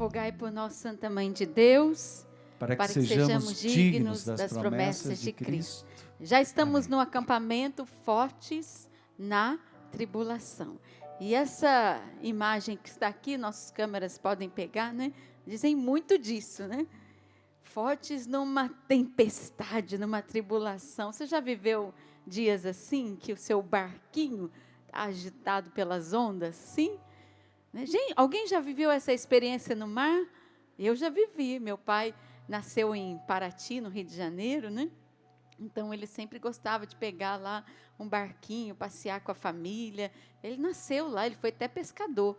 Rogai por nós, Santa Mãe de Deus, para que sejamos dignos das promessas de Cristo. Já estamos Amém. no acampamento Fortes na Tribulação. E essa imagem que está aqui, nossas câmeras podem pegar, né? Dizem muito disso, né? Fortes numa tempestade, numa tribulação. Você já viveu dias assim, que o seu barquinho está agitado pelas ondas, sim? Gente, alguém já viveu essa experiência no mar? Eu já vivi. Meu pai nasceu em Paraty, no Rio de Janeiro, né? Então, ele sempre gostava de pegar lá um barquinho, passear com a família. Ele nasceu lá, ele foi até pescador.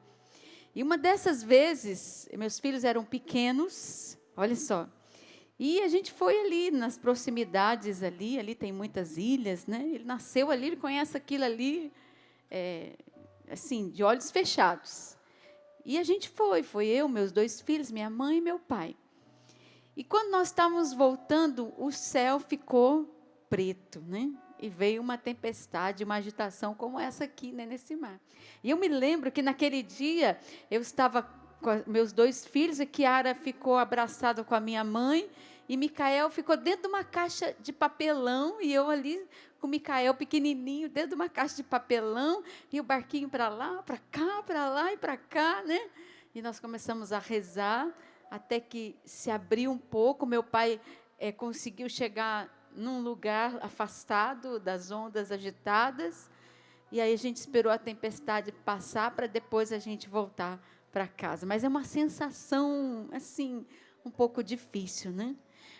E uma dessas vezes, meus filhos eram pequenos, olha só, e a gente foi ali, nas proximidades ali tem muitas ilhas, né? Ele nasceu ali, ele conhece aquilo ali, assim, de olhos fechados. E a gente foi eu, meus 2 filhos, minha mãe e meu pai. E quando nós estávamos voltando, o céu ficou preto, né? E veio uma tempestade, uma agitação como essa aqui, né, nesse mar. E eu me lembro que naquele dia, eu estava com meus 2 filhos, e Kiara ficou abraçada com a minha mãe, e Micael ficou dentro de uma caixa de papelão, e eu ali com o Micael pequenininho, dentro de uma caixa de papelão, e o barquinho para lá, para cá, para lá e para cá, né? E nós começamos a rezar, até que se abriu um pouco, meu pai conseguiu chegar num lugar afastado das ondas agitadas, e aí a gente esperou a tempestade passar, para depois a gente voltar para casa. Mas é uma sensação, assim, um pouco difícil, né?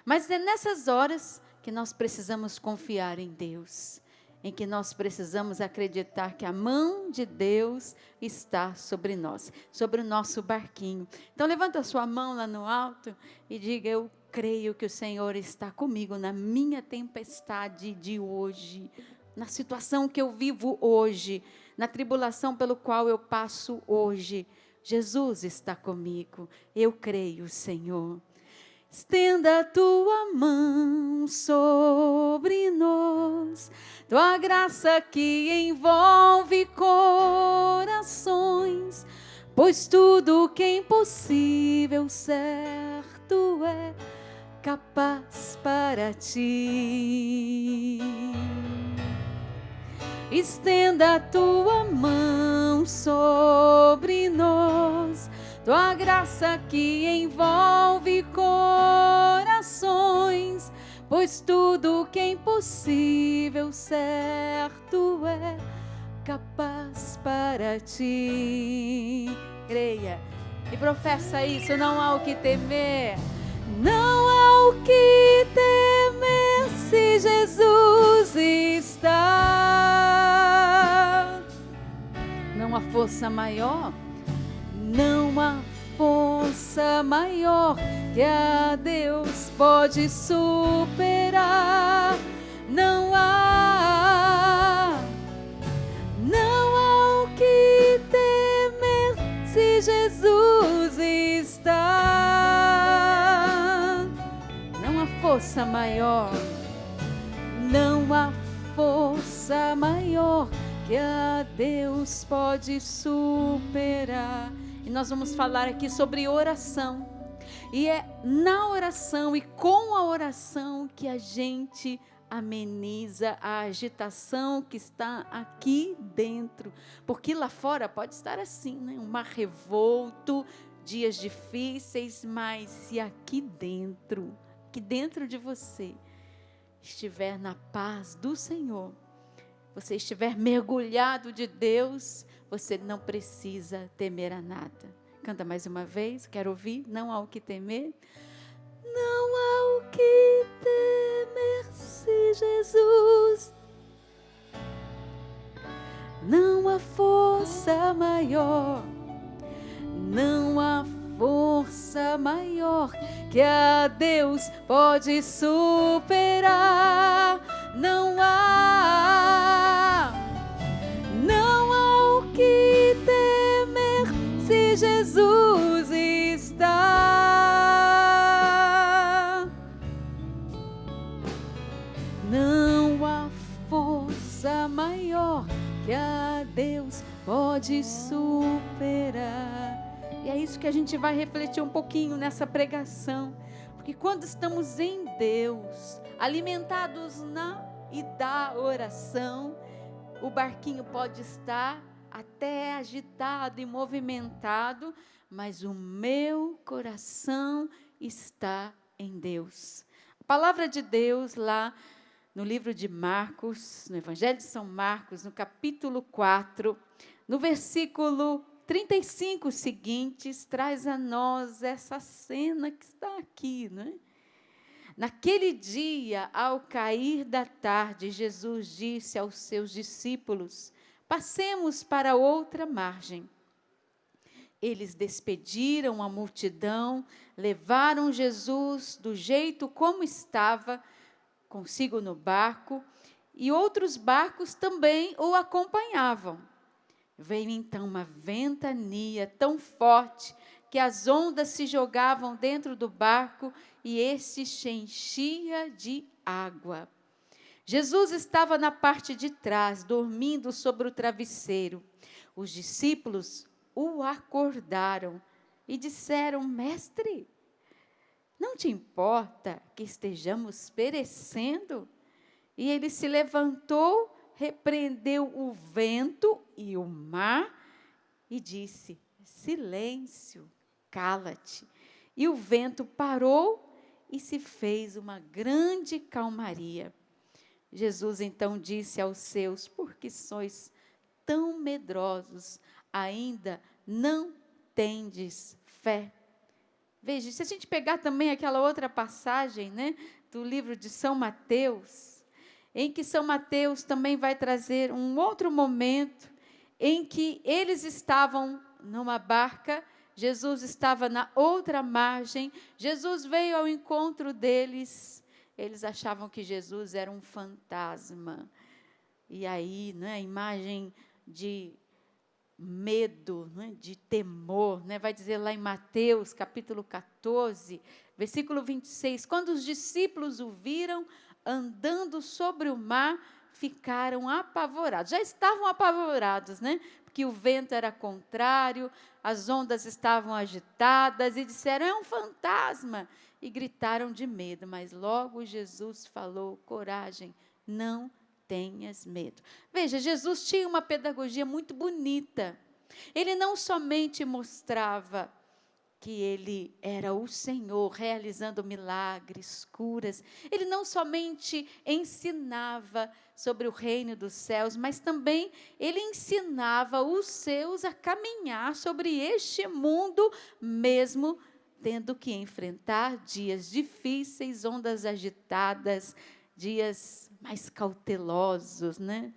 Mas é nessas horas que nós precisamos confiar em Deus, em que nós precisamos acreditar que a mão de Deus está sobre nós, sobre o nosso barquinho. Então, levanta a sua mão lá no alto e diga: eu creio que o Senhor está comigo na minha tempestade de hoje, na situação que eu vivo hoje, na tribulação pelo qual eu passo hoje. Jesus está comigo, eu creio, Senhor. Estenda a tua mão sobre nós, tua graça que envolve corações, pois tudo que é impossível, certo é, capaz para ti. Estenda a tua mão sobre nós, tua graça que envolve corações, pois tudo que é impossível, certo é, capaz para ti. Creia e professa isso: não há o que temer, não há o que temer se Jesus está. Não há força maior, não há força maior que a Deus pode superar. Não há o que temer se Jesus está. Não há força maior, não há força maior que a Deus pode superar. E nós vamos falar aqui sobre oração. E é na oração e com a oração que a gente ameniza a agitação que está aqui dentro. Porque lá fora pode estar assim, né? Um mar revolto, dias difíceis, mas se aqui dentro de você, estiver na paz do Senhor, você estiver mergulhado de Deus, você não precisa temer a nada. Canta mais uma vez, quero ouvir. Não há o que temer. Não há o que temer se Jesus. Não há força maior, não há força maior que a Deus pode superar. Não há o que temer se Jesus está. Não há força maior que a Deus pode superar. E é isso que a gente vai refletir um pouquinho nessa pregação. Porque quando estamos em Deus, alimentados na e da oração, o barquinho pode estar até agitado e movimentado, mas o meu coração está em Deus. A palavra de Deus lá no livro de Marcos, no Evangelho de São Marcos, no capítulo 4, no versículo 35 seguintes, traz a nós essa cena que está aqui, não é? Naquele dia, ao cair da tarde, Jesus disse aos seus discípulos: passemos para outra margem. Eles despediram a multidão, levaram Jesus do jeito como estava, consigo no barco, e outros barcos também o acompanhavam. Veio então uma ventania tão forte que as ondas se jogavam dentro do barco e este se enchia de água. Jesus estava na parte de trás, dormindo sobre o travesseiro. Os discípulos o acordaram e disseram: Mestre, não te importa que estejamos perecendo? E ele se levantou, repreendeu o vento e o mar e disse: silêncio, cala-te. E o vento parou e se fez uma grande calmaria. Jesus então disse aos seus: por que sois tão medrosos? Ainda não tendes fé? Veja, se a gente pegar também aquela outra passagem, né, do livro de São Mateus, em que São Mateus também vai trazer um outro momento em que eles estavam numa barca, Jesus estava na outra margem, Jesus veio ao encontro deles, eles achavam que Jesus era um fantasma. E aí, né, a imagem de medo, né, de temor, né, vai dizer lá em Mateus, capítulo 14, versículo 26, quando os discípulos o viram andando sobre o mar, ficaram apavorados. Já estavam apavorados, né? Porque o vento era contrário, as ondas estavam agitadas e disseram: é um fantasma. E gritaram de medo, mas logo Jesus falou: coragem, não tenhas medo. Veja, Jesus tinha uma pedagogia muito bonita. Ele não somente mostrava que ele era o Senhor realizando milagres, curas. Ele não somente ensinava sobre o reino dos céus, mas também ele ensinava os seus a caminhar sobre este mundo, mesmo tendo que enfrentar dias difíceis, ondas agitadas, dias mais cautelosos, né?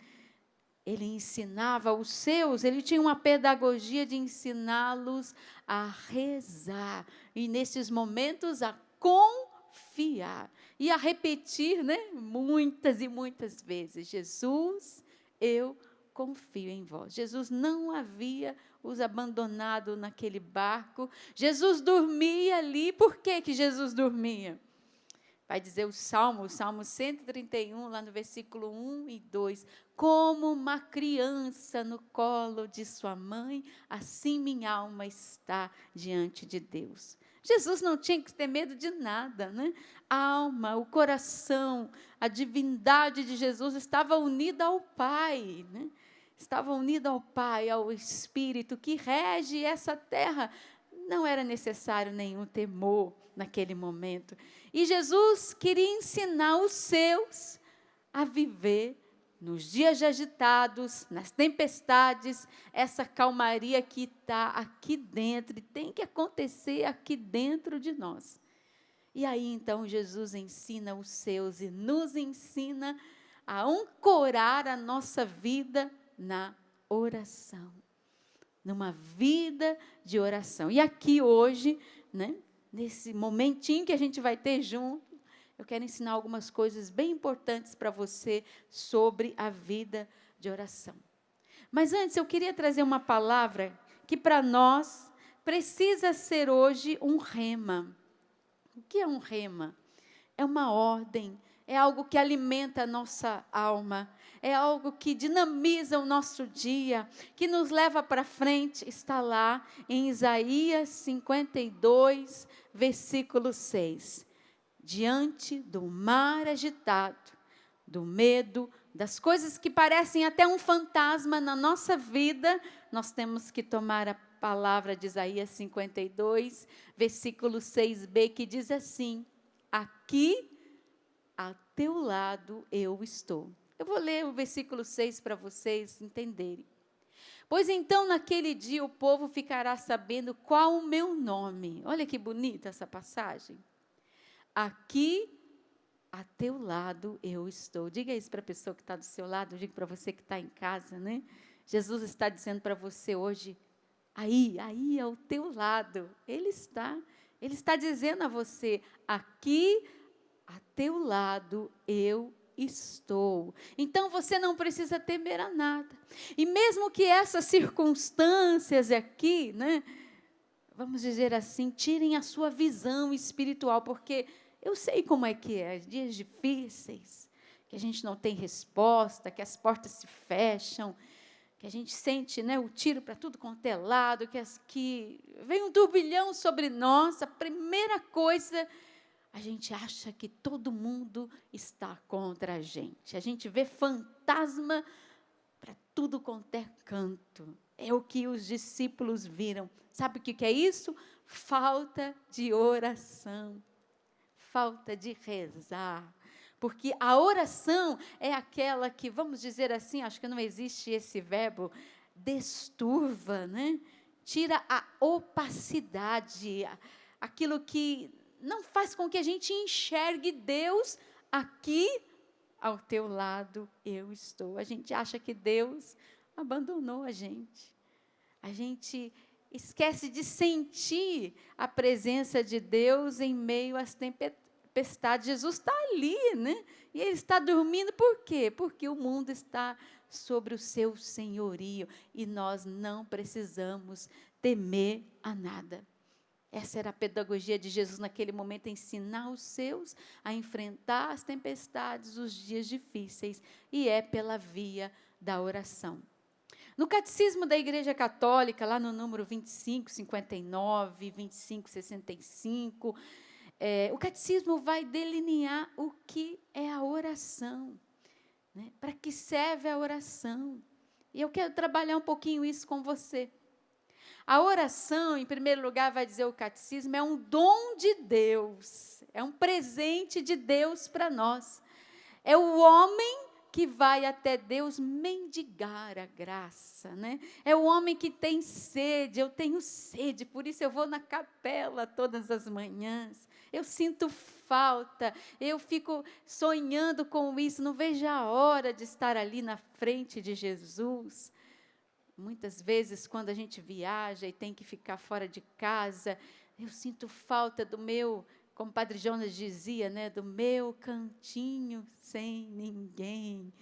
Ele ensinava os seus, ele tinha uma pedagogia de ensiná-los a rezar, e nesses momentos a confiar, e a repetir, né, muitas e muitas vezes: Jesus, eu confio em vós. Jesus não havia os abandonado naquele barco, Jesus dormia ali. Por que que Jesus dormia? Vai dizer o Salmo 131, lá no versículo 1 e 2. Como uma criança no colo de sua mãe, assim minha alma está diante de Deus. Jesus não tinha que ter medo de nada, né? A alma, o coração, a divindade de Jesus estava unida ao Pai, né? Estava unida ao Pai, ao Espírito que rege essa terra. Não era necessário nenhum temor naquele momento. E Jesus queria ensinar os seus a viver nos dias agitados, nas tempestades, essa calmaria que está aqui dentro, e tem que acontecer aqui dentro de nós. E aí, então, Jesus ensina os seus e nos ensina a ancorar a nossa vida na oração, numa vida de oração. E aqui hoje, né, nesse momentinho que a gente vai ter junto, eu quero ensinar algumas coisas bem importantes para você sobre a vida de oração. Mas antes eu queria trazer uma palavra que para nós precisa ser hoje um rema. O que é um rema? É uma ordem, é algo que alimenta a nossa alma, é algo que dinamiza o nosso dia, que nos leva para frente, está lá em Isaías 52, versículo 6. Diante do mar agitado, do medo, das coisas que parecem até um fantasma na nossa vida, nós temos que tomar a palavra de Isaías 52, versículo 6b, que diz assim: aqui a teu lado eu estou. Eu vou ler o versículo 6 para vocês entenderem. Pois então, naquele dia, o povo ficará sabendo qual o meu nome. Olha que bonita essa passagem. Aqui a teu lado eu estou. Diga isso para a pessoa que está do seu lado, diga para você que está em casa, né? Jesus está dizendo para você hoje, aí ao teu lado, Ele está dizendo a você, aqui a teu lado eu estou. Então você não precisa temer a nada. E mesmo que essas circunstâncias aqui, né, vamos dizer assim, tirem a sua visão espiritual, porque eu sei como é que é, dias difíceis, que a gente não tem resposta, que as portas se fecham, que a gente sente, né, o tiro para tudo quanto é lado, que vem um turbilhão sobre nós. A primeira coisa, a gente acha que todo mundo está contra a gente vê fantasma para tudo quanto é canto. É o que os discípulos viram. Sabe o que é isso? Falta de oração, falta de rezar. Porque a oração é aquela que, vamos dizer assim, acho que não existe esse verbo, desturva, né? Tira a opacidade, aquilo que não faz com que a gente enxergue Deus. Aqui ao teu lado eu estou. A gente acha que Deus abandonou a gente. A gente esquece de sentir a presença de Deus em meio às tempestades. Jesus está ali, né? E Ele está dormindo, por quê? Porque o mundo está sobre o seu senhorio e nós não precisamos temer a nada. Essa era a pedagogia de Jesus naquele momento, ensinar os seus a enfrentar as tempestades, os dias difíceis, e é pela via da oração. No Catecismo da Igreja Católica, lá no número 2559, 2565, o Catecismo vai delinear o que é a oração, né? Para que serve a oração. E eu quero trabalhar um pouquinho isso com você. A oração, em primeiro lugar, vai dizer o Catecismo, é um dom de Deus, é um presente de Deus para nós. É o homem que vai até Deus mendigar a graça, né? É o homem que tem sede, eu tenho sede, por isso eu vou na capela todas as manhãs. Eu sinto falta, eu fico sonhando com isso, não vejo a hora de estar ali na frente de Jesus. Muitas vezes, quando a gente viaja e tem que ficar fora de casa, eu sinto falta do meu, como o Padre Jonas dizia, né, do meu cantinho sem ninguém.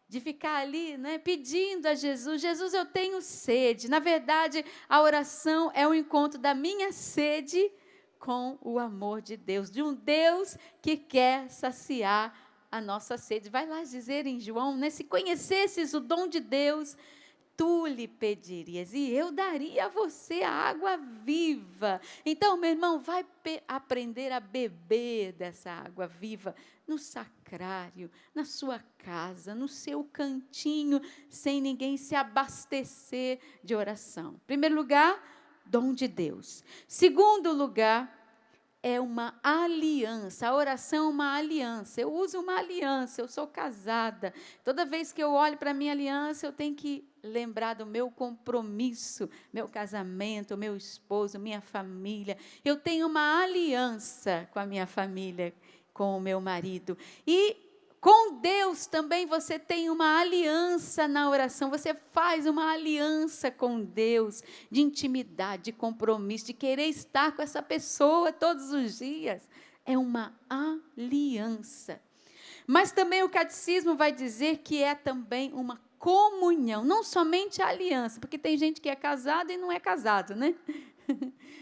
De ficar ali, né, pedindo a Jesus, Jesus, eu tenho sede. Na verdade, a oração é o encontro da minha sede com o amor de Deus, de um Deus que quer saciar a nossa sede. Vai lá dizer em João, né, se conhecesses o dom de Deus, tu lhe pedirias, e eu daria a você a água viva. Então, meu irmão, vai aprender a beber dessa água viva no sacrário, na sua casa, no seu cantinho, sem ninguém se abastecer de oração. Em primeiro lugar, dom de Deus. Segundo lugar, é uma aliança. A oração é uma aliança. Eu uso uma aliança, eu sou casada. Toda vez que eu olho para a minha aliança, eu tenho que lembrar do meu compromisso, meu casamento, meu esposo, minha família. Eu tenho uma aliança com a minha família, com o meu marido. E com Deus também você tem uma aliança na oração, você faz uma aliança com Deus, de intimidade, de compromisso, de querer estar com essa pessoa todos os dias. É uma aliança. Mas também o Catecismo vai dizer que é também uma comunhão, não somente a aliança, porque tem gente que é casada e não é casado, né?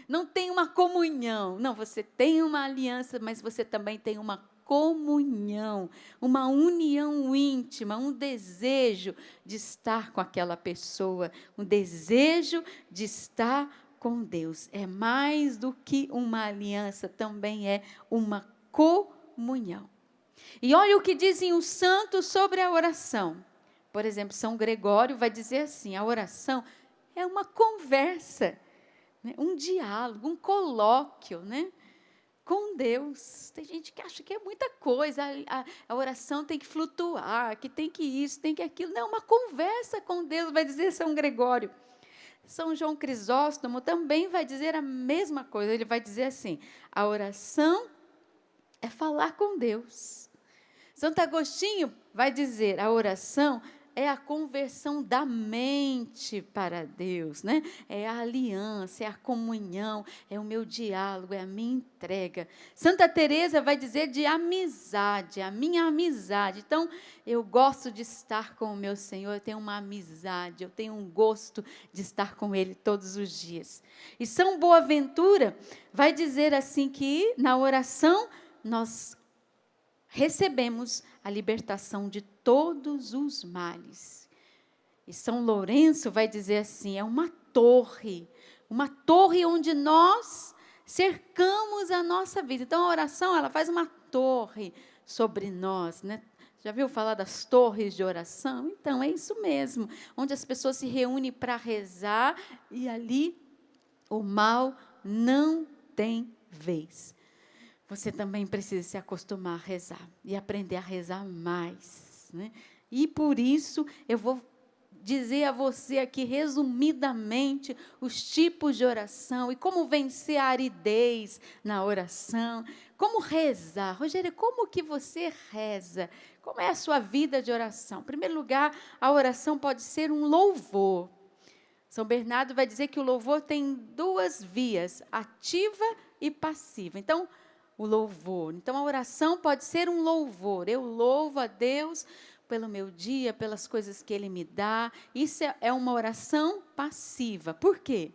Não tem uma comunhão. Não, você tem uma aliança, mas você também tem uma comunhão, uma união íntima, um desejo de estar com aquela pessoa, um desejo de estar com Deus. É mais do que uma aliança, também é uma comunhão. E olha o que dizem os santos sobre a oração. Por exemplo, São Gregório vai dizer assim: a oração é uma conversa, né? Um diálogo, um colóquio, né? Com Deus. Tem gente que acha que é muita coisa, a oração tem que flutuar, que tem que isso, tem que aquilo. Não, uma conversa com Deus, vai dizer São Gregório. São João Crisóstomo também vai dizer a mesma coisa. Ele vai dizer assim: a oração é falar com Deus. Santo Agostinho vai dizer: a oração é a conversão da mente para Deus, né? É a aliança, é a comunhão, é o meu diálogo, é a minha entrega. Santa Teresa vai dizer de amizade, a minha amizade. Então, eu gosto de estar com o meu Senhor, eu tenho uma amizade, eu tenho um gosto de estar com Ele todos os dias. E São Boaventura vai dizer assim que na oração nós recebemos a libertação de todos os males. E São Lourenço vai dizer assim: é uma torre onde nós cercamos a nossa vida. Então, a oração, ela faz uma torre sobre nós, né? Já viu falar das torres de oração? Então, é isso mesmo, onde as pessoas se reúnem para rezar e ali o mal não tem vez. Você também precisa se acostumar a rezar e aprender a rezar mais, né? E por isso eu vou dizer a você aqui resumidamente os tipos de oração e como vencer a aridez na oração, como rezar. Rogério, como que você reza? Como é a sua vida de oração? Em primeiro lugar, a oração pode ser um louvor. São Bernardo vai dizer que o louvor tem duas vias, ativa e passiva. Então, o louvor. Então, a oração pode ser um louvor. Eu louvo a Deus pelo meu dia, pelas coisas que Ele me dá. Isso é uma oração passiva. Por quê?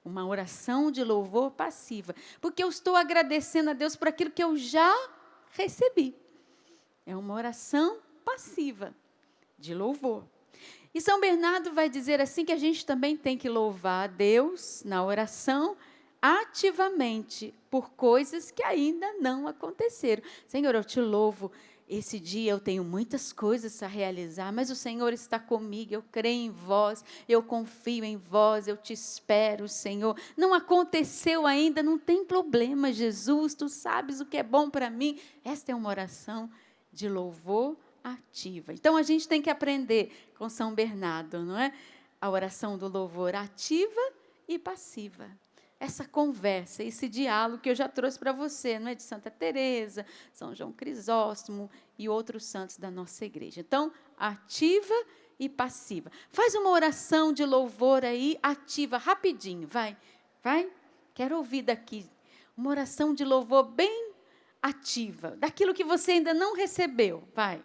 Uma oração de louvor passiva. Porque eu estou agradecendo a Deus por aquilo que eu já recebi. É uma oração passiva, de louvor. E São Bernardo vai dizer assim que a gente também tem que louvar a Deus na oração ativamente por coisas que ainda não aconteceram. Senhor, eu te louvo. Esse dia eu tenho muitas coisas a realizar, mas o Senhor está comigo, eu creio em vós, eu confio em vós, eu te espero, Senhor. Não aconteceu ainda, não tem problema, Jesus, tu sabes o que é bom para mim. Esta é uma oração de louvor ativa. Então, a gente tem que aprender com São Bernardo, não é? A oração do louvor ativa e passiva. Essa conversa, esse diálogo que eu já trouxe para você, não é? De Santa Teresa, São João Crisóstomo e outros santos da nossa igreja. Então, ativa e passiva. Faz uma oração de louvor aí, ativa, rapidinho, vai. Quero ouvir daqui. Uma oração de louvor bem ativa, daquilo que você ainda não recebeu, vai.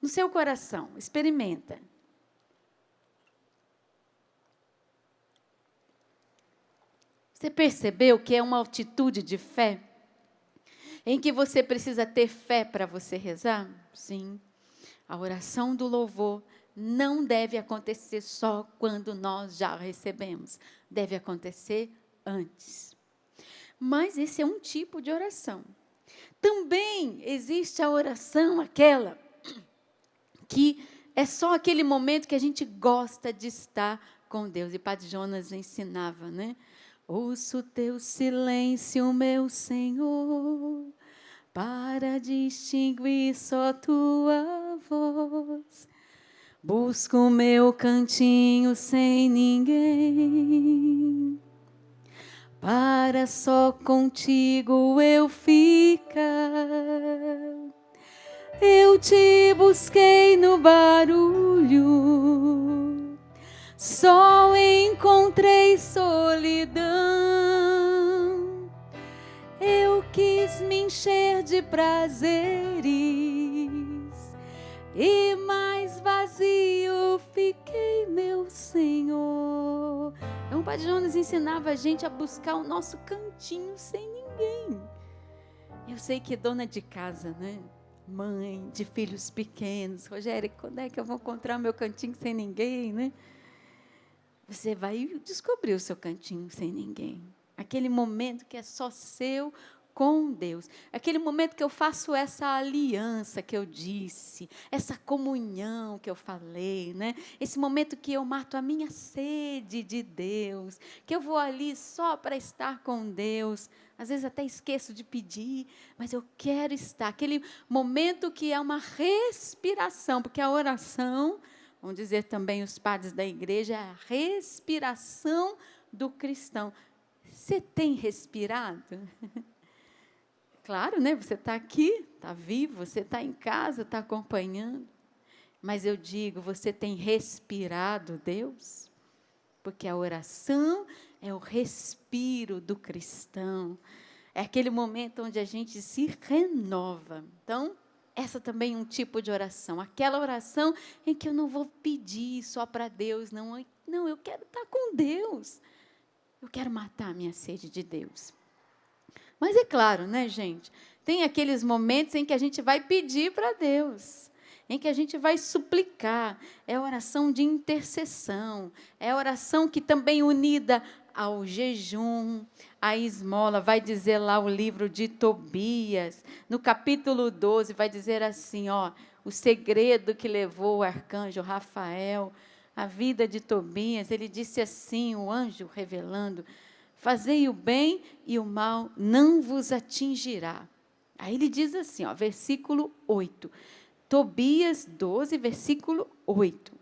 No seu coração, experimenta. Você percebeu que é uma atitude de fé? Em que você precisa ter fé para você rezar? Sim. A oração do louvor não deve acontecer só quando nós já recebemos. Deve acontecer antes. Mas esse é um tipo de oração. Também existe a oração, aquela que é só aquele momento que a gente gosta de estar com Deus. E Padre Jonas ensinava, né? Ouço teu silêncio, meu Senhor, para distinguir só tua voz. Busco o meu cantinho sem ninguém, para só contigo eu ficar. Eu te busquei no barulho, só encontrei solidão. Eu quis me encher de prazeres e mais vazio fiquei, meu Senhor. Então, o Padre Jonas ensinava a gente a buscar o nosso cantinho sem ninguém. Eu sei que dona de casa, né? Mãe de filhos pequenos, Rogério, quando é que eu vou encontrar meu cantinho sem ninguém, né? Você vai descobrir o seu cantinho sem ninguém. Aquele momento que é só seu com Deus. Aquele momento que eu faço essa aliança que eu disse, essa comunhão que eu falei, né? Esse momento que eu mato a minha sede de Deus, que eu vou ali só para estar com Deus. Às vezes até esqueço de pedir, mas eu quero estar. Aquele momento que é uma respiração, porque a oração, vamos dizer também os padres da igreja, é a respiração do cristão. Você tem respirado? Claro, né? Você está aqui, está vivo, você está em casa, está acompanhando. Mas eu digo, você tem respirado Deus? Porque a oração é o respiro do cristão. É aquele momento onde a gente se renova. Então, essa também é um tipo de oração. Aquela oração em que eu não vou pedir só para Deus, não. Não, eu quero estar com Deus. Eu quero matar a minha sede de Deus. Mas é claro, né, gente? Tem aqueles momentos em que a gente vai pedir para Deus, em que a gente vai suplicar. É oração de intercessão, é oração que também unida ao jejum, à esmola. Vai dizer lá o livro de Tobias, no capítulo 12, vai dizer assim, ó, o segredo que levou o arcanjo Rafael à vida de Tobias. Ele disse assim, o anjo revelando: fazei o bem e o mal não vos atingirá. Aí ele diz assim, ó, versículo 8. Tobias 12, versículo 8.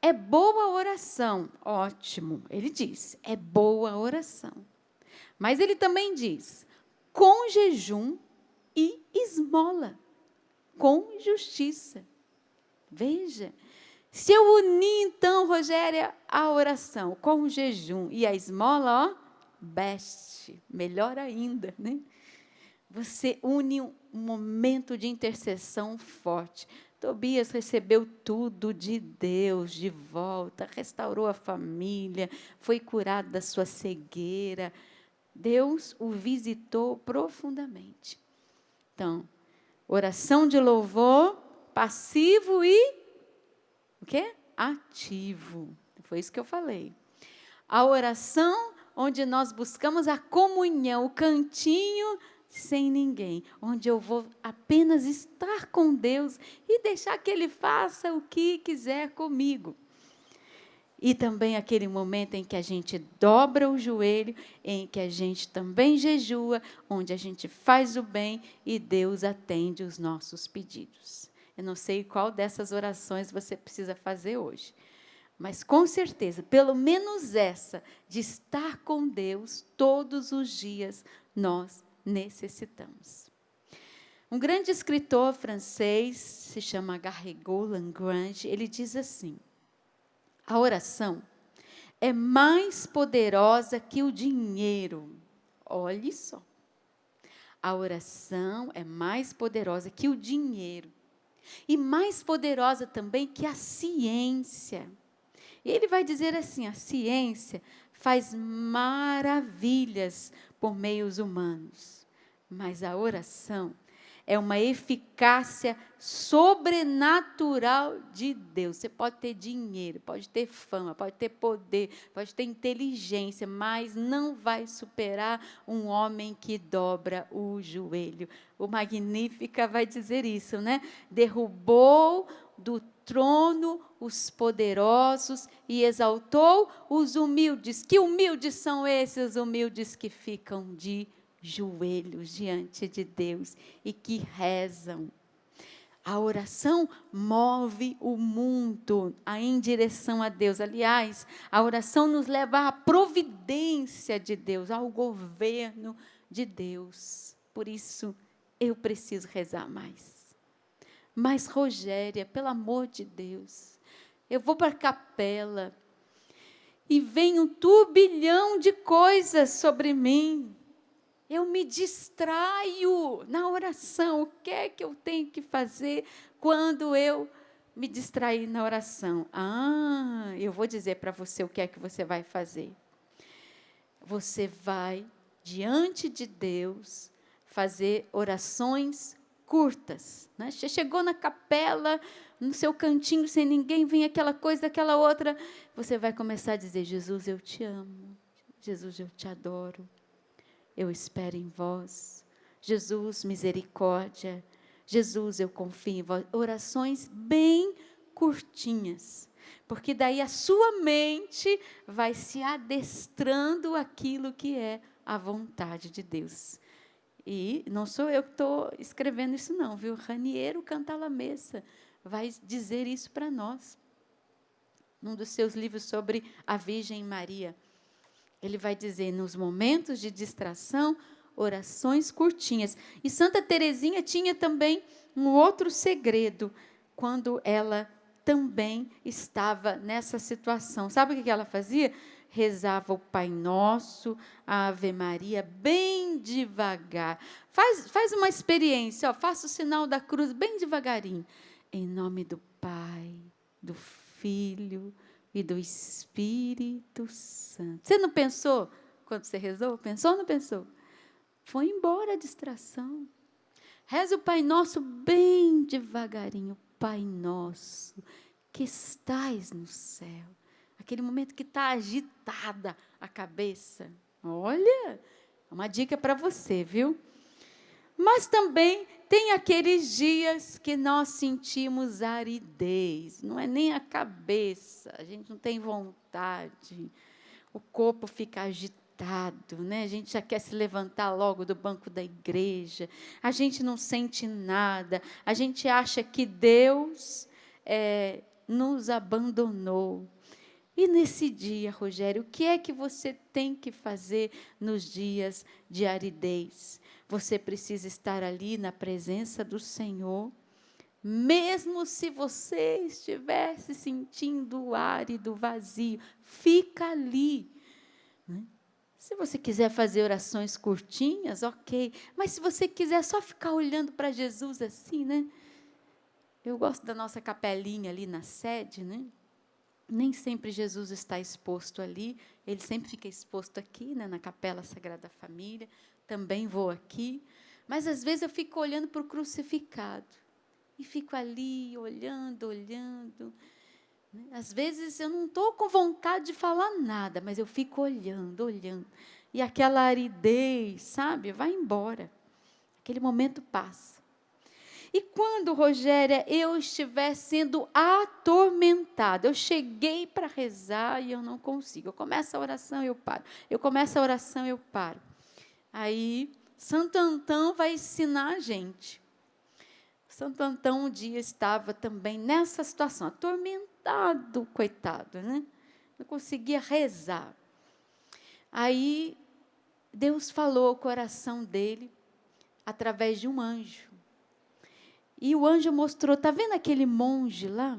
É boa oração, ótimo, ele diz, é boa oração. Mas ele também diz, com jejum e esmola, com justiça. Veja, se eu unir então, Rogéria, a oração com o jejum e a esmola, ó, best, melhor ainda, né? Você une um momento de intercessão forte. Tobias recebeu tudo de Deus de volta, restaurou a família, foi curado da sua cegueira. Deus o visitou profundamente. Então, oração de louvor, passivo e o quê? Ativo. Foi isso que eu falei. A oração onde nós buscamos a comunhão, o cantinho sem ninguém, onde eu vou apenas estar com Deus e deixar que Ele faça o que quiser comigo. E também aquele momento em que a gente dobra o joelho, em que a gente também jejua, onde a gente faz o bem e Deus atende os nossos pedidos. Eu não sei qual dessas orações você precisa fazer hoje, mas com certeza, pelo menos essa, de estar com Deus todos os dias, nós necessitamos. Um grande escritor francês, se chama Garrigou Lagrange, ele diz assim: a oração é mais poderosa que o dinheiro. Olhe só. A oração é mais poderosa que o dinheiro. E mais poderosa também que a ciência. E ele vai dizer assim, a ciência faz maravilhas por meios humanos. Mas a oração é uma eficácia sobrenatural de Deus. Você pode ter dinheiro, pode ter fama, pode ter poder, pode ter inteligência, mas não vai superar um homem que dobra o joelho. O Magnífica vai dizer isso, né? Derrubou do trono os poderosos e exaltou os humildes. Que humildes são esses? Os humildes que ficam de joelhos diante de Deus e que rezam. A oração move o mundo em direção a Deus. Aliás, a oração nos leva à providência de Deus, ao governo de Deus. Por isso, eu preciso rezar mais. Mas, Rogéria, pelo amor de Deus, eu vou para a capela e vem um turbilhão de coisas sobre mim. Eu me distraio na oração. O que é que eu tenho que fazer quando eu me distrair na oração? Eu vou dizer para você o que é que você vai fazer. Você vai diante de Deus fazer orações curtas, né? Você chegou na capela, no seu cantinho, sem ninguém, vem aquela coisa, aquela outra, você vai começar a dizer: Jesus, eu te amo. Jesus, eu te adoro. Eu espero em vós. Jesus, misericórdia. Jesus, eu confio em vós. Orações bem curtinhas, porque daí a sua mente vai se adestrando aquilo que é a vontade de Deus. E não sou eu que estou escrevendo isso não, viu? Raniero Cantalamessa vai dizer isso para nós. Num dos seus livros sobre a Virgem Maria, ele vai dizer: nos momentos de distração, orações curtinhas. E Santa Teresinha tinha também um outro segredo, quando ela também estava nessa situação. Sabe o que ela fazia? Rezava o Pai Nosso, a Ave Maria, bem devagar. Faz uma experiência, ó, faça o sinal da cruz bem devagarinho. Em nome do Pai, do Filho e do Espírito Santo. Você não pensou quando você rezou? Pensou ou não pensou? Foi embora a distração. Reza o Pai Nosso bem devagarinho. Pai Nosso, que estais no céu. Aquele momento que está agitada a cabeça. Olha, é uma dica para você, viu? Mas também tem aqueles dias que nós sentimos aridez. Não é nem a cabeça, a gente não tem vontade. O corpo fica agitado, né? A gente já quer se levantar logo do banco da igreja. A gente não sente nada. A gente acha que Deus nos abandonou. E nesse dia, Rogério, o que é que você tem que fazer nos dias de aridez? Você precisa estar ali na presença do Senhor, mesmo se você estiver se sentindo árido, vazio, fica ali. Se você quiser fazer orações curtinhas, ok. Mas se você quiser só ficar olhando para Jesus assim, né? Eu gosto da nossa capelinha ali na sede, né? Nem sempre Jesus está exposto ali, ele sempre fica exposto aqui, né, na Capela Sagrada Família, também vou aqui, mas às vezes eu fico olhando para o crucificado, e fico ali olhando, né? Às vezes eu não estou com vontade de falar nada, mas eu fico olhando, e aquela aridez, sabe, vai embora, aquele momento passa. E quando, Rogéria, eu estiver sendo atormentada, eu cheguei para rezar e eu não consigo. Eu começo a oração, eu paro. Eu começo a oração, eu paro. Aí, Santo Antão vai ensinar a gente. Santo Antão um dia estava também nessa situação, atormentado, coitado, né? Não conseguia rezar. Aí, Deus falou ao coração dele através de um anjo. E o anjo mostrou, está vendo aquele monge lá?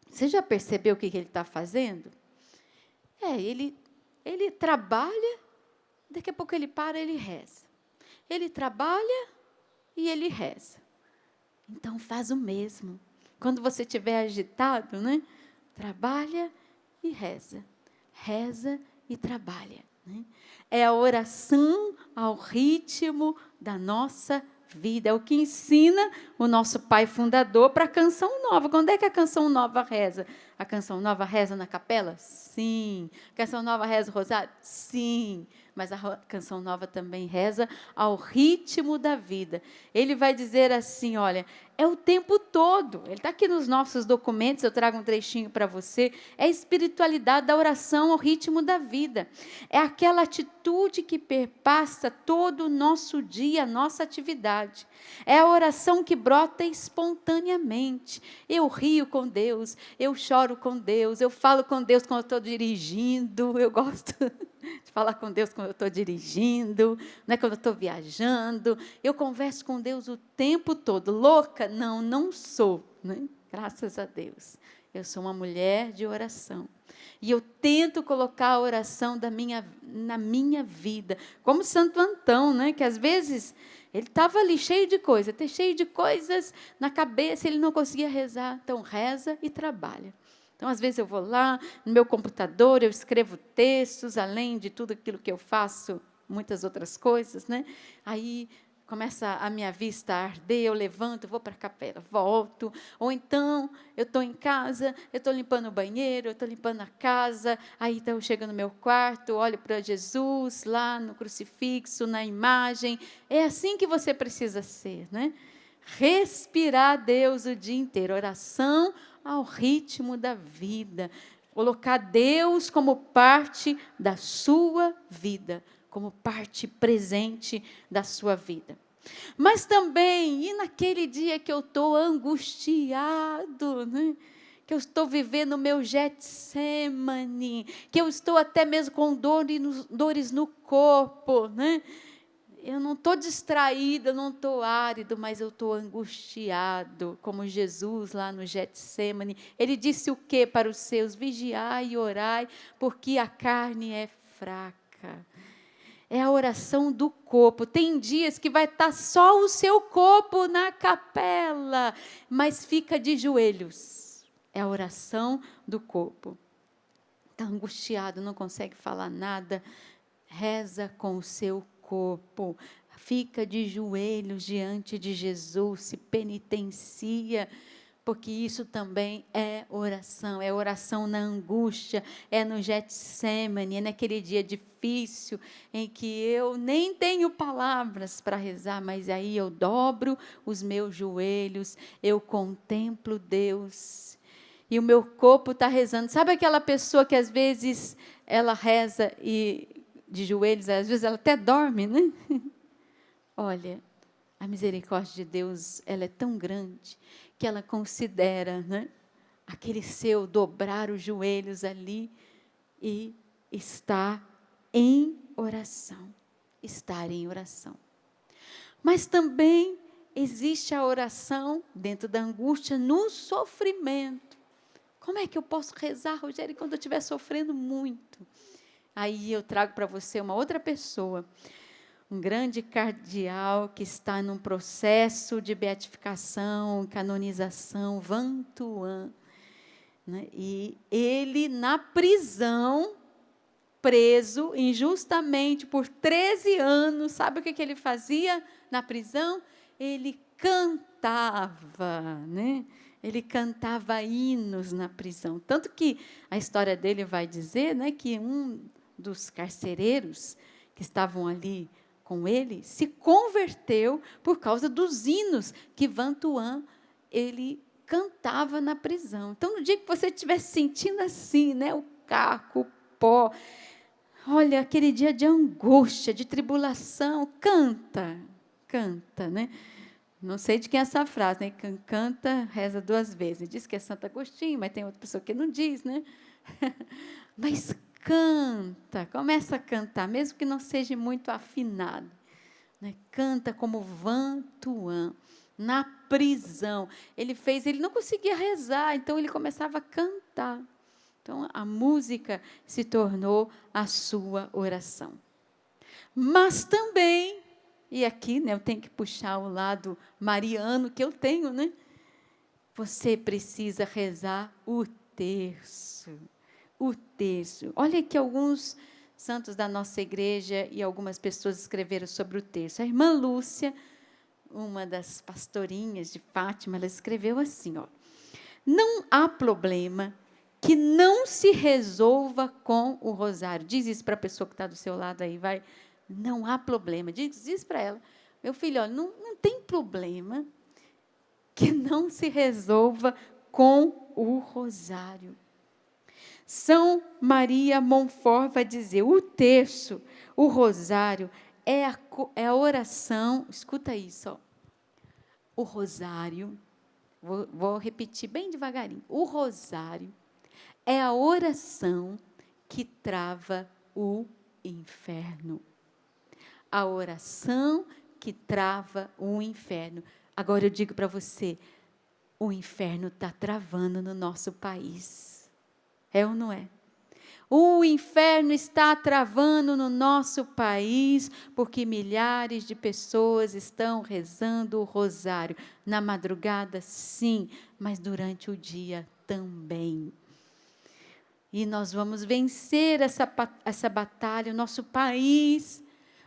Você já percebeu o que ele está fazendo? Ele trabalha, daqui a pouco ele para, ele reza. Ele trabalha e ele reza. Então, faz o mesmo. Quando você estiver agitado, né? Trabalha e reza. Reza e trabalha. Né? É a oração ao ritmo da nossa vida, é o que ensina o nosso pai fundador para a Canção Nova. Quando é que a Canção Nova reza? A Canção Nova reza na capela? Sim. A Canção Nova reza o rosário? Sim. Mas a Canção Nova também reza ao ritmo da vida. Ele vai dizer assim, olha, é o tempo todo. Ele está aqui nos nossos documentos, eu trago um trechinho para você. É a espiritualidade da oração ao ritmo da vida. É aquela atitude que perpassa todo o nosso dia, a nossa atividade. É a oração que brota espontaneamente. Eu rio com Deus, eu choro com Deus, eu falo com Deus quando eu estou dirigindo, eu gosto de falar com Deus quando eu estou dirigindo, né, quando eu estou viajando, eu converso com Deus o tempo todo. Louca? Não sou, né? Graças a Deus. Eu sou uma mulher de oração. E eu tento colocar a oração na minha vida, como Santo Antão, né, que às vezes ele estava ali cheio de coisas na cabeça, ele não conseguia rezar. Então, reza e trabalha. Então, às vezes, eu vou lá no meu computador, eu escrevo textos, além de tudo aquilo que eu faço, muitas outras coisas, né? Aí, começa a minha vista a arder, eu levanto, vou para a capela, volto. Ou então, eu estou em casa, eu estou limpando o banheiro, eu estou limpando a casa, aí então eu chego no meu quarto, olho para Jesus, lá no crucifixo, na imagem. É assim que você precisa ser, né? Respirar Deus o dia inteiro, oração ao ritmo da vida. Colocar Deus como parte da sua vida, como parte presente da sua vida. Mas também, e naquele dia que eu estou angustiado, né? Que eu estou vivendo o meu Getsemane, que eu estou até mesmo com dores no corpo, né? Eu não estou distraída, não estou árido, mas eu estou angustiado, como Jesus lá no Getsemane. Ele disse o quê para os seus? Vigiai e orai, porque a carne é fraca. É a oração do corpo. Tem dias que vai estar só o seu corpo na capela, mas fica de joelhos. É a oração do corpo. Está angustiado, não consegue falar nada. Reza com o seu corpo. Fica de joelhos diante de Jesus, se penitencia, porque isso também é oração na angústia, é no Getsemane, é naquele dia difícil, em que eu nem tenho palavras para rezar, mas aí eu dobro os meus joelhos, eu contemplo Deus, e o meu corpo está rezando. Sabe aquela pessoa que às vezes ela reza e de joelhos, às vezes ela até dorme, né? Olha, a misericórdia de Deus, ela é tão grande, que ela considera, né, aquele seu dobrar os joelhos ali e estar em oração. Estar em oração. Mas também existe a oração dentro da angústia, no sofrimento. Como é que eu posso rezar, Rogério, quando eu estiver sofrendo muito? Aí eu trago para você uma outra pessoa, um grande cardeal que está num processo de beatificação, canonização, Vantuan, né? E ele, na prisão, preso injustamente por 13 anos, sabe o que ele fazia na prisão? Ele cantava, né? Ele cantava hinos na prisão. Tanto que a história dele vai dizer, né, que um dos carcereiros que estavam ali com ele se converteu por causa dos hinos que Vantuan ele cantava na prisão. Então, no dia que você estiver sentindo assim, né, o caco, o pó, olha, aquele dia de angústia, de tribulação, canta, né? Não sei de quem é essa frase, né? Quem canta, reza 2 vezes. Diz que é Santo Agostinho, mas tem outra pessoa que não diz, né? Mas canta, começa a cantar, mesmo que não seja muito afinado, né? Canta como Vantuan, na prisão. Ele não conseguia rezar, então ele começava a cantar. Então, a música se tornou a sua oração. Mas também, e aqui, né, eu tenho que puxar o lado mariano que eu tenho, né? Você precisa rezar o terço. O terço. Olha que alguns santos da nossa igreja e algumas pessoas escreveram sobre o terço. A irmã Lúcia, uma das pastorinhas de Fátima, ela escreveu assim, ó: não há problema que não se resolva com o rosário. Diz isso para a pessoa que está do seu lado aí, vai. Não há problema. Diz isso para ela. Meu filho, olha, não tem problema que não se resolva com o rosário. São Maria Montfort vai dizer, o terço, o rosário, é a oração, escuta isso, ó, o rosário, vou repetir bem devagarinho, o rosário é a oração que trava o inferno. A oração que trava o inferno. Agora eu digo para você, o inferno está travando no nosso país. É ou não é? O inferno está travando no nosso país, porque milhares de pessoas estão rezando o rosário. Na madrugada, sim, mas durante o dia também. E nós vamos vencer essa batalha. O nosso país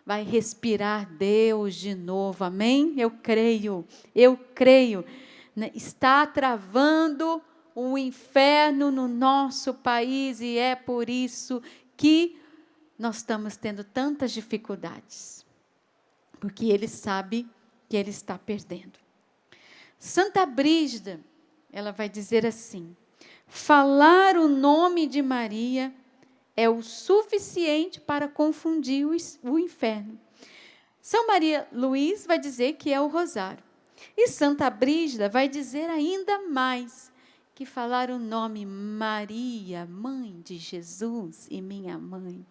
vai respirar Deus de novo, amém? Eu creio, né? Está travando o inferno no nosso país e é por isso que nós estamos tendo tantas dificuldades, porque ele sabe que ele está perdendo. Santa Brígida, ela vai dizer assim: falar o nome de Maria é o suficiente para confundir o inferno. São Maria Luís vai dizer que é o rosário. E Santa Brígida vai dizer ainda mais, que falar o nome Maria, mãe de Jesus e minha mãe.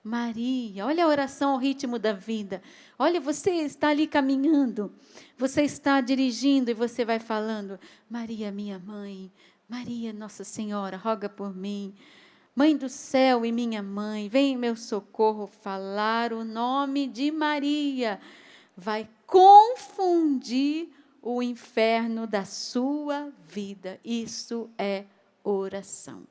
Maria, olha a oração ao ritmo da vida. Olha, você está ali caminhando, você está dirigindo e você vai falando: Maria, minha mãe, Maria, Nossa Senhora, roga por mim. Mãe do céu e minha mãe, vem em meu socorro. Falar o nome de Maria vai confundir o inferno da sua vida. Isso é oração.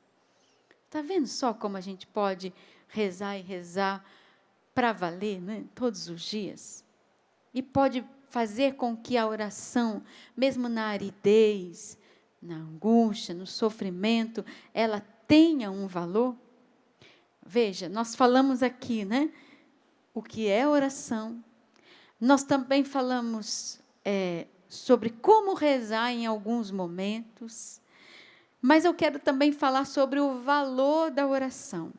Está vendo só como a gente pode rezar e rezar para valer, né? Todos os dias? E pode fazer com que a oração, mesmo na aridez, na angústia, no sofrimento, ela tenha um valor? Veja, nós falamos aqui, né? O que é oração. Nós também falamos sobre como rezar em alguns momentos. Mas eu quero também falar sobre o valor da oração.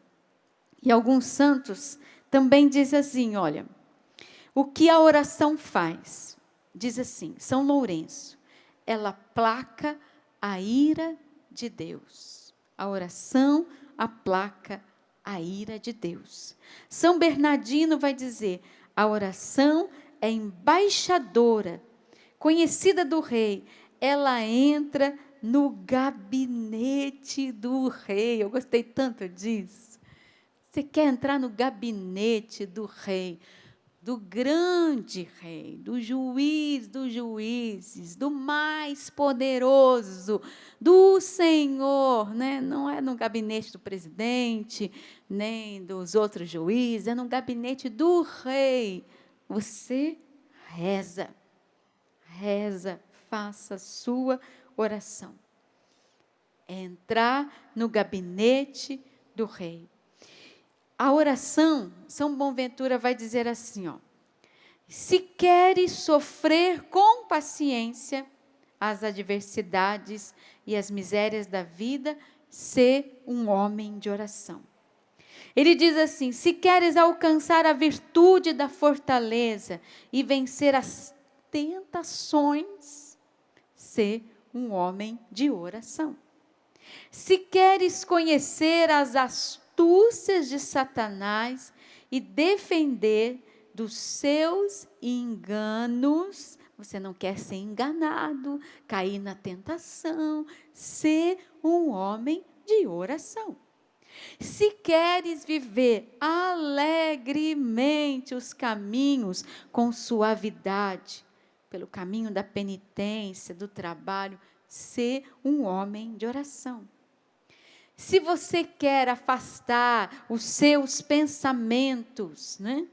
E alguns santos também dizem assim, olha, o que a oração faz? Diz assim, São Lourenço, ela aplaca a ira de Deus. A oração aplaca a ira de Deus. São Bernardino vai dizer, a oração é embaixadora, conhecida do rei, ela entra no gabinete do rei. Eu gostei tanto disso. Você quer entrar no gabinete do rei, do grande rei, do juiz dos juízes, do mais poderoso, do Senhor, né? Não é no gabinete do presidente, nem dos outros juízes, é no gabinete do rei. Você reza, faça a sua oração. É entrar no gabinete do rei. A oração, São Boaventura vai dizer assim, ó: se queres sofrer com paciência as adversidades e as misérias da vida, sê um homem de oração. Ele diz assim: se queres alcançar a virtude da fortaleza e vencer as tentações, sê um homem de oração. Se queres conhecer as astúcias de Satanás e defender dos seus enganos, você não quer ser enganado, cair na tentação, ser um homem de oração. Se queres viver alegremente os caminhos com suavidade, pelo caminho da penitência, do trabalho, ser um homem de oração. Se você quer afastar os seus pensamentos, né?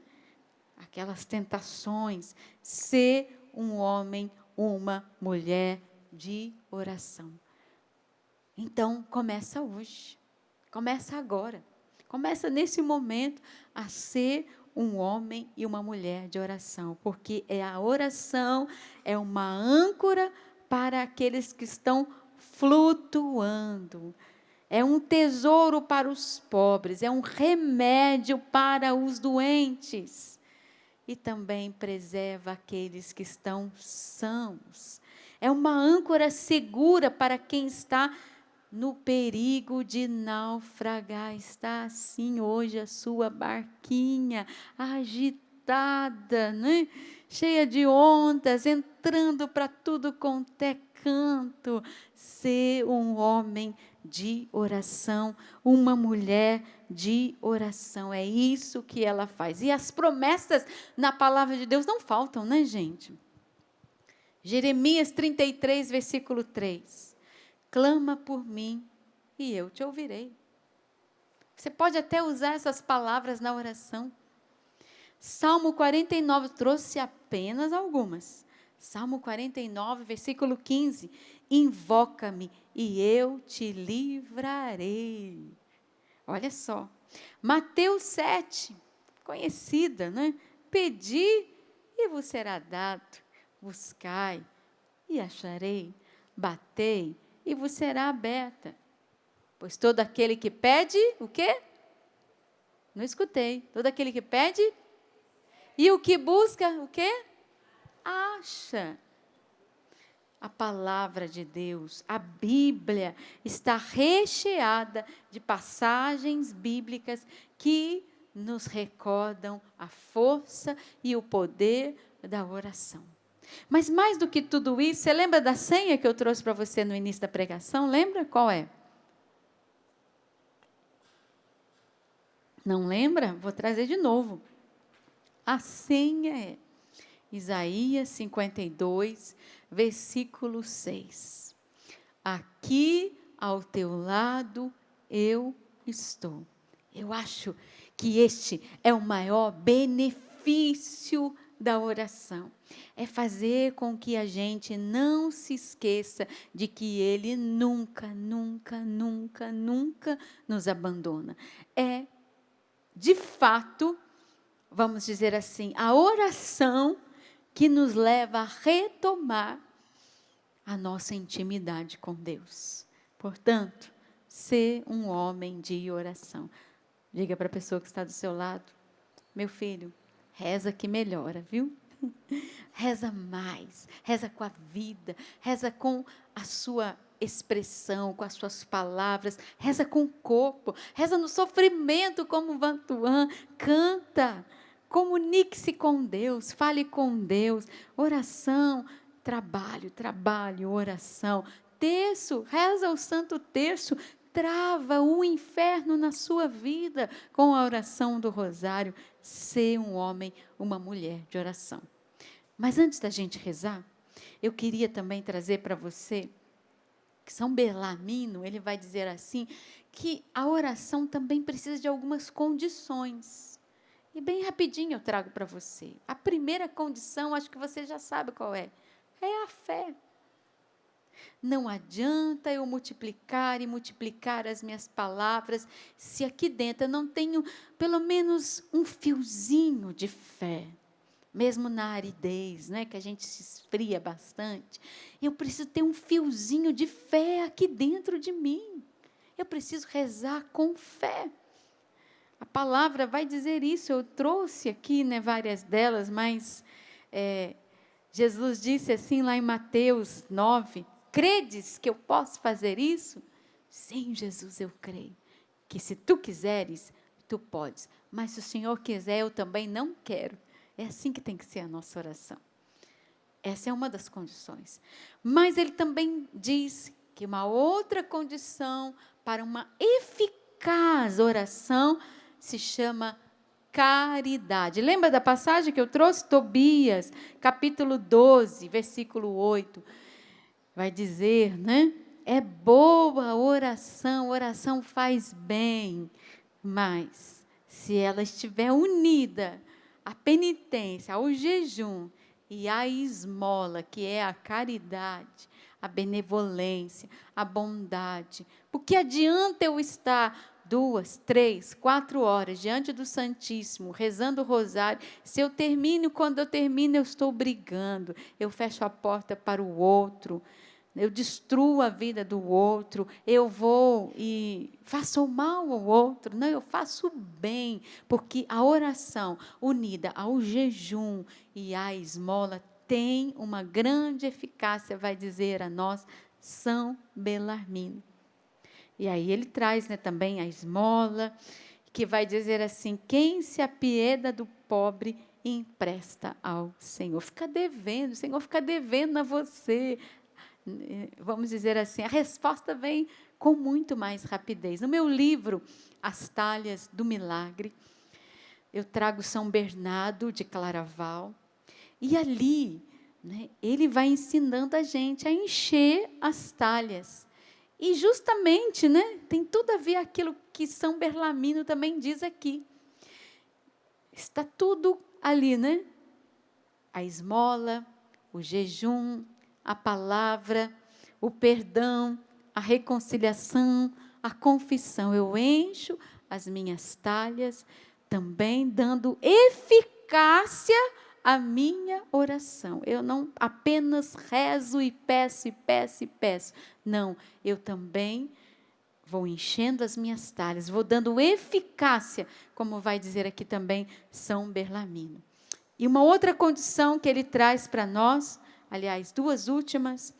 Aquelas tentações, ser um homem, uma mulher de oração. Então, começa hoje, começa agora, começa nesse momento a ser um homem e uma mulher de oração, porque a oração é uma âncora para aqueles que estão flutuando. É um tesouro para os pobres, é um remédio para os doentes. E também preserva aqueles que estão sãos. É uma âncora segura para quem está no perigo de naufragar. Está assim hoje a sua barquinha, agitada, né? Cheia de ondas, entrando para tudo quanto é canto. Ser um homem de oração, uma mulher de oração. É isso que ela faz. E as promessas na palavra de Deus não faltam, né, gente? Jeremias 33, versículo 3. Clama por mim e eu te ouvirei. Você pode até usar essas palavras na oração. Salmo 49, trouxe apenas algumas. Salmo 49, versículo 15. Invoca-me e eu te livrarei. Olha só. Mateus 7, conhecida, né? Pedi e vos será dado. Buscai e acharei. Batei e vos será aberta. Pois todo aquele que pede, o quê? Não escutei. Todo aquele que pede, e o que busca, o quê? Acha. A palavra de Deus, a Bíblia, está recheada de passagens bíblicas que nos recordam a força e o poder da oração. Mas mais do que tudo isso, você lembra da senha que eu trouxe para você no início da pregação? Lembra qual é? Não lembra? Vou trazer de novo. A senha é Isaías 52, versículo 6. Aqui ao teu lado eu estou. Eu acho que este é o maior benefício da oração. É fazer com que a gente não se esqueça de que Ele nunca, nunca, nunca, nunca nos abandona. É, de fato, vamos dizer assim, a oração que nos leva a retomar a nossa intimidade com Deus. Portanto, ser um homem de oração. Diga para a pessoa que está do seu lado, meu filho, reza que melhora, viu? Reza mais, reza com a vida, reza com a sua expressão, com as suas palavras, reza com o corpo, reza no sofrimento como Van Tuan, canta, comunique-se com Deus, fale com Deus, oração, trabalho, oração, terço, reza o santo terço, trava o inferno na sua vida com a oração do rosário, ser um homem, uma mulher de oração. Mas antes da gente rezar, eu queria também trazer para você, que São Belarmino, ele vai dizer assim, que a oração também precisa de algumas condições. E bem rapidinho eu trago para você. A primeira condição, acho que você já sabe qual é a fé. Não adianta eu multiplicar e multiplicar as minhas palavras, se aqui dentro eu não tenho pelo menos um fiozinho de fé. Mesmo na aridez, né, que a gente se esfria bastante, eu preciso ter um fiozinho de fé aqui dentro de mim. Eu preciso rezar com fé. A palavra vai dizer isso, eu trouxe aqui, né, várias delas, mas Jesus disse assim lá em Mateus 9, credes que eu posso fazer isso? Sim, Jesus, eu creio, que se tu quiseres, tu podes, mas se o Senhor quiser, eu também não quero. É assim que tem que ser a nossa oração. Essa é uma das condições. Mas ele também diz que uma outra condição para uma eficaz oração se chama caridade. Lembra da passagem que eu trouxe? Tobias, capítulo 12, versículo 8. Vai dizer, né? É boa a oração faz bem, mas se ela estiver unida à penitência, ao jejum e à esmola, que é a caridade, a benevolência, a bondade, porque adianta eu estar 2, 3, 4 horas diante do Santíssimo, rezando o rosário, se eu termino, quando eu termino eu estou brigando, eu fecho a porta para o outro, eu destruo a vida do outro, eu vou e faço o mal ao outro. Não, eu faço o bem, porque a oração unida ao jejum e à esmola tem uma grande eficácia, vai dizer a nós, São Belarmino. E aí ele traz, né, também a esmola, que vai dizer assim, quem se apieda do pobre empresta ao Senhor. Fica devendo, o Senhor fica devendo a você. Vamos dizer assim, a resposta vem com muito mais rapidez. No meu livro, As Talhas do Milagre, eu trago São Bernardo de Claraval, e ali, né, ele vai ensinando a gente a encher as talhas. E justamente, né, tem tudo a ver aquilo que São Belarmino também diz aqui. Está tudo ali, né? A esmola, o jejum, a palavra, o perdão, a reconciliação, a confissão. Eu encho as minhas talhas, também dando eficácia à minha oração. Eu não apenas rezo e peço, e peço, e peço. Não, eu também vou enchendo as minhas talhas, vou dando eficácia, como vai dizer aqui também São Bellarmino. E uma outra condição que ele traz para nós, aliás, duas últimas,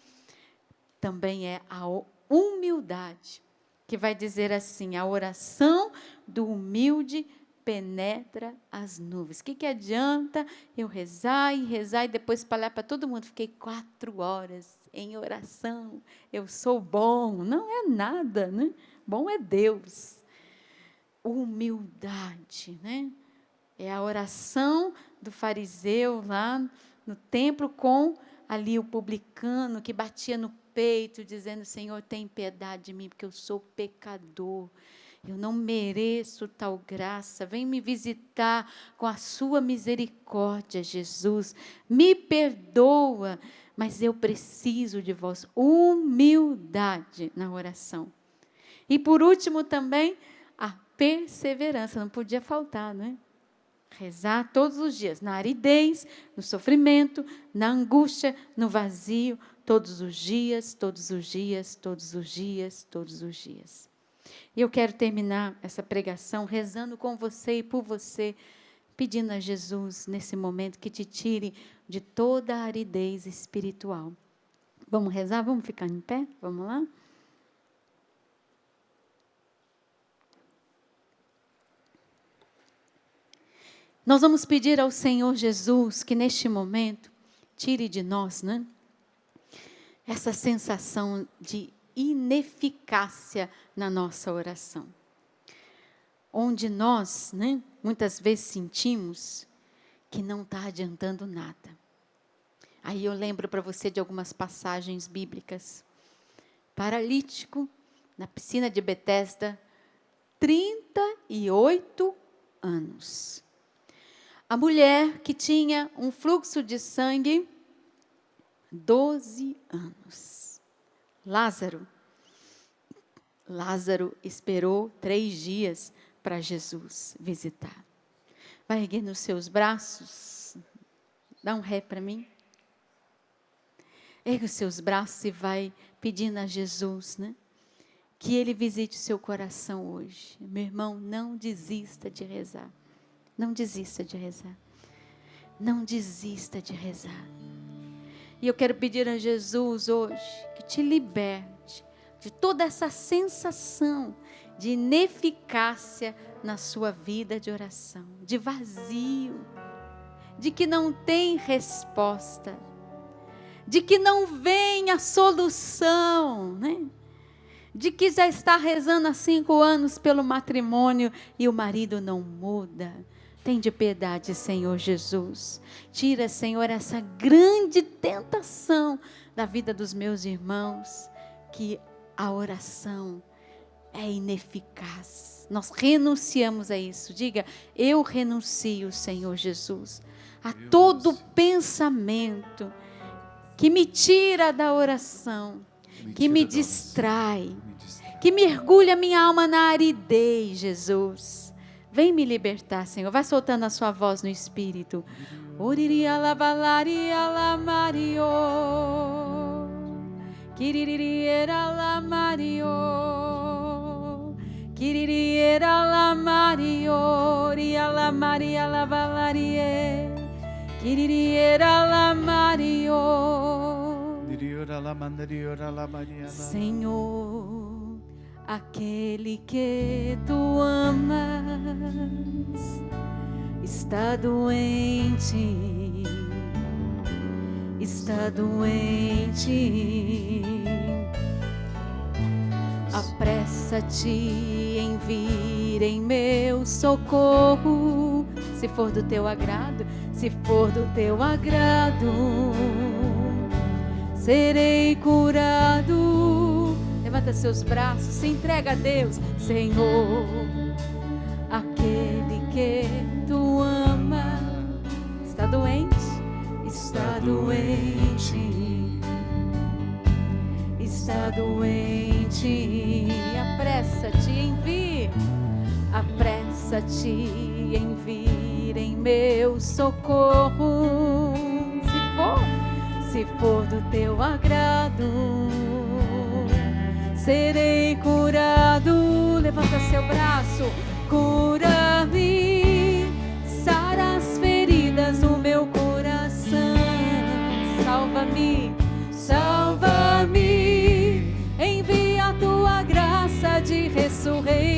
também é a humildade, que vai dizer assim: a oração do humilde penetra as nuvens. O que adianta eu rezar e depois falar para todo mundo, fiquei 4 horas em oração, eu sou bom? Não é nada, né? Bom é Deus. Humildade, né? É a oração do fariseu lá no templo com ali o publicano que batia no peito, dizendo: Senhor, tem piedade de mim, porque eu sou pecador. Eu não mereço tal graça. Vem me visitar com a sua misericórdia, Jesus. Me perdoa, mas eu preciso de vós. Humildade na oração. E por último também, a perseverança. Não podia faltar, não é? Rezar todos os dias, na aridez, no sofrimento, na angústia, no vazio, todos os dias, todos os dias, todos os dias, todos os dias. E eu quero terminar essa pregação rezando com você e por você, pedindo a Jesus, nesse momento, que te tire de toda a aridez espiritual. Vamos rezar? Vamos ficar em pé? Vamos lá? Nós vamos pedir ao Senhor Jesus que neste momento tire de nós, né, essa sensação de ineficácia na nossa oração. Onde nós, né, muitas vezes sentimos que não está adiantando nada. Aí eu lembro para você de algumas passagens bíblicas. Paralítico, na piscina de Betesda, 38 anos. A mulher que tinha um fluxo de sangue, 12 anos. Lázaro esperou 3 dias para Jesus visitar. Vai erguendo os seus braços, dá um ré para mim. Ergue os seus braços e vai pedindo a Jesus, né, que Ele visite o seu coração hoje. Meu irmão, não desista de rezar. Não desista de rezar. Não desista de rezar. E eu quero pedir a Jesus hoje que te liberte de toda essa sensação de ineficácia na sua vida de oração, de vazio, de que não tem resposta, de que não vem a solução, né? De que já está rezando há 5 anos pelo matrimônio e o marido não muda. Tem de piedade, Senhor Jesus. Tira, Senhor, essa grande tentação da vida dos meus irmãos, que a oração é ineficaz. Nós renunciamos a isso. Diga: eu renuncio, Senhor Jesus, a todo pensamento que me tira da oração, que me distrai, que mergulha minha alma na aridez, Jesus. Vem me libertar, Senhor. Vai soltando a sua voz no Espírito. Oriria lavalaria la mario, kiririera la mario, kiririera la mario, ria la maria lavalarie, kiririera la mario. Senhor, aquele que tu amas está doente, está doente. Apressa-te em vir em meu socorro, se for do teu agrado, se for do teu agrado, serei curado. Levanta seus braços, se entrega a Deus. Senhor, aquele que tu amas está doente, apressa-te em vir, apressa-te em vir em meu socorro. Se for do teu agrado, serei curado. Levanta seu braço, cura-me, sara as feridas do meu coração. Salva-me, salva-me, envia a tua graça de ressurreição.